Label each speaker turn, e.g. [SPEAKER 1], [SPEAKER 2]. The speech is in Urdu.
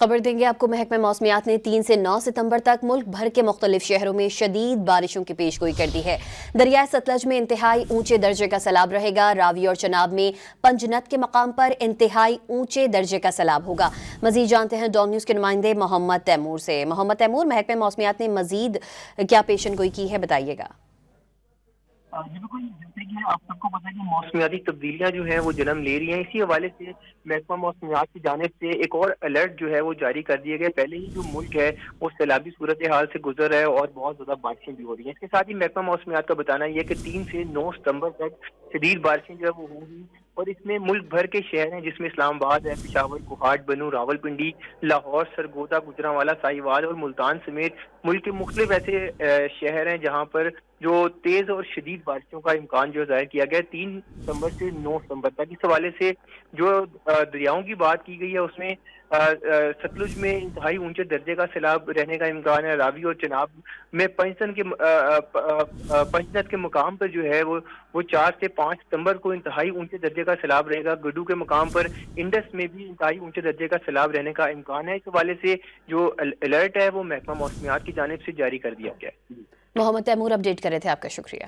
[SPEAKER 1] خبر دیں گے آپ کو۔ محکمہ موسمیات نے 3 سے 9 ستمبر تک ملک بھر کے مختلف شہروں میں شدید بارشوں کی پیش گوئی کر دی ہے۔ دریائے ستلج میں انتہائی اونچے درجے کا سیلاب رہے گا۔ راوی اور چناب میں پنجنت کے مقام پر انتہائی اونچے درجے کا سیلاب ہوگا۔ مزید جانتے ہیں ڈان نیوز کے نمائندے محمد تیمور سے۔ محمد تیمور، محکمہ موسمیات نے مزید کیا پیشن گوئی کی ہے، بتائیے گا۔
[SPEAKER 2] بالکل، جیسے کہ آپ سب کو پتہ ہے کہ موسمیاتی تبدیلیاں جو ہیں وہ جنم لے رہی ہیں، اسی حوالے سے محکمہ موسمیات کی جانب سے ایک اور الرٹ جو ہے وہ جاری کر دیے گئے۔ پہلے ہی جو ملک ہے وہ سیلابی صورتحال سے گزر رہا ہے اور بہت زیادہ بارشیں بھی ہو رہی ہیں۔ اس کے ساتھ ہی محکمہ موسمیات کا بتانا یہ ہے کہ 3 سے 9 ستمبر تک شدید بارشیں جو ہے وہ ہوں گی، اور اس میں ملک بھر کے شہر ہیں جس میں اسلام آباد ہے، پشاور، کوہاٹ، بنو، راولپنڈی، لاہور، سرگودا، گوجرانوالہ، ساہیوال اور ملتان سمیت ملک کے مختلف ایسے شہر ہیں جہاں پر جو تیز اور شدید بارشوں کا امکان جو ظاہر کیا گیا ہے 3 ستمبر سے 9 ستمبر تک۔ اس حوالے سے جو دریاؤں کی بات کی گئی ہے اس میں ستلج میں انتہائی اونچے درجے کا سیلاب رہنے کا امکان ہے۔ راوی اور چناب میں پنجنت کے مقام پر جو ہے وہ 4 سے 5 ستمبر کو انتہائی اونچے درجے کا سیلاب رہے گا۔ گڈو کے مقام پر انڈس میں بھی انتہائی اونچے درجے کا سیلاب رہنے کا امکان ہے۔ اس حوالے سے جو الرٹ ہے وہ محکمہ موسمیات کی جانب سے جاری کر دیا گیا ہے۔
[SPEAKER 1] محمد تیمور اپڈیٹ کر رہے تھے، آپ کا شکریہ۔